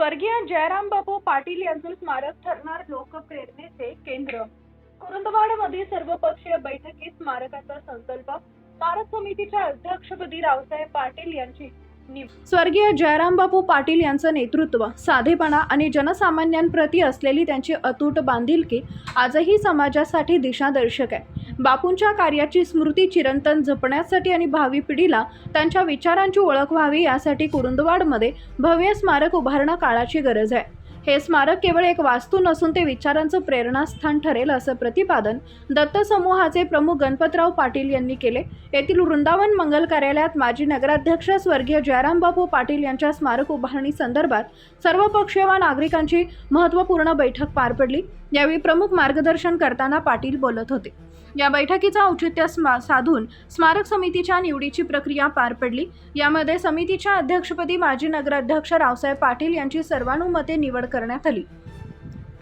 स्वर्गीय जयराम बापू पाटील यांचे स्मारक ठरणार लोकप्रेरणेचे केंद्र। कुरुंदवाडमध्ये सर्वपक्षीय बैठकीत स्मारकाचा संकल्प, स्मारक समितीच्या अध्यक्षपदी रावसाहेब पाटील यांची निवड। स्वर्गीय जयराम बापू पाटील यांचं नेतृत्व, साधेपणा आणि जनसामान्यांप्रती असलेली त्यांची अतूट बांधिलकी आजही समाजासाठी दिशादर्शक आहे। बापूंच्या कार्याची स्मृती चिरंतन जपण्यासाठी आणि भावी पिढीला त्यांच्या विचारांची ओळख व्हावी यासाठी कुरुंदवाडमध्ये भव्य स्मारक उभारणं काळाची गरज आहे। हे स्मारक केवळ एक वास्तू नसून ते विचारांचं प्रेरणास्थान ठरेल असं प्रतिपादन दत्त समूहाचे प्रमुख गणपतराव पाटील यांनी केले। येथील वृंदावन मंगल कार्यालयात माजी नगराध्यक्ष स्वर्गीय जयराम बापू पाटील यांच्या स्मारक उभारणी संदर्भात सर्वपक्षीय व नागरिकांची महत्त्वपूर्ण बैठक पार पडली। यावेळी प्रमुख मार्गदर्शन करताना पाटील बोलत होते। या बैठकीचा औचित्य साधून स्मारक समितीच्या निवडीची प्रक्रिया पार पडली। यामध्ये समितीच्या अध्यक्षपदी माजी नगराध्यक्ष रावसाहेब पाटील यांची सर्वानुमते निवड करण्यात आली।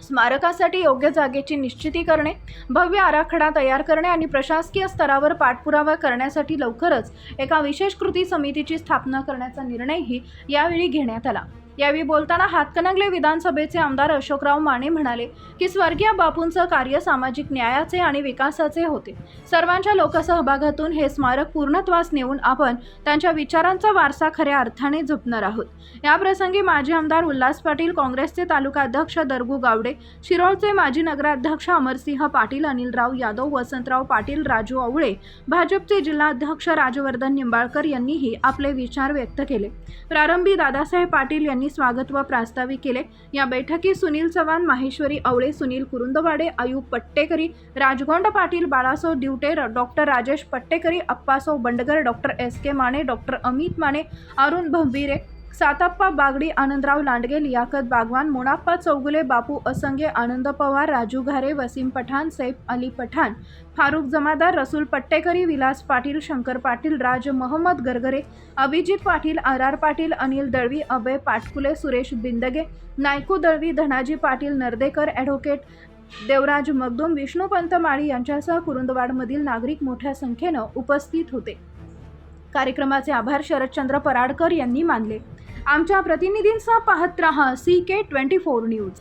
स्मारकासाठी योग्य जागेची निश्चिती करणे, भव्य आराखडा तयार करणे आणि प्रशासकीय स्तरावर पाठपुरावा करण्यासाठी लवकरच एका विशेष कृती समितीची स्थापना करण्याचा निर्णयही यावेळी घेण्यात आला। यावेळी बोलताना हातकणंगले विधानसभेचे आमदार अशोकराव माने म्हणाले की स्वर्गीय बापूंचं कार्य सामाजिक न्यायाचे आणि विकासाचे होते। सर्वांच्या लोकसहभागातून हे स्मारक पूर्णत्वास नेऊन आपण त्यांच्या विचारांचा वारसा खऱ्या अर्थाने जपणार आहोत। या प्रसंगी माजी आमदार उल्हास पाटील, काँग्रेसचे तालुका अध्यक्ष दरगू गावडे, शिरोळचे माजी नगराध्यक्ष अमरसिंह पाटील, अनिलराव यादव, वसंतराव पाटील, राजू आवळे, भाजपचे जिल्हाध्यक्ष राजवर्धन निंबाळकर यांनीही आपले विचार व्यक्त केले। प्रारंभी दादासाहेब पाटील यांनी स्वागत व प्रास्ताविक केले। या बैठकीत Sunil Chavan, Maheshwari Awale, Sunil Kurundwade, Ayub Pattekari, Rajgond Patil, Balasaheb Diwate, doctor Rajesh Pattekari, Appasaheb Bandgar, doctor SK Mane, doctor Amit Mane, Arun Bhambire, Satappa Bagadi, Anandrao Landge, Liyakat Bagwan, Monappa Chougule, Bapu Asange, Anand Pawar, Raju Ghare, Wasim Pathan, Saif Ali Pathan, Farukh Jamadar, Rasool Pattekari, Vilas Patil, Shankar Patil, Raj Mohammad Gargare, Abhijit Patil, RR Patil, Anil Dalvi, Abhay Patkule, Suresh Bindage, Naiku Dalvi, Dhanaji Patil नर्देकर, advocate देवराज मगदूम, विष्णुपंत माळी यांच्यासह कुरुंदवाडमधील नागरिक मोठ्या संख्येनं उपस्थित होते। कार्यक्रमाचे आभार शरदचंद्र पराडकर यांनी मानले। आमच्या प्रतिनिधींसह पाहत रहा CK24 न्यूज।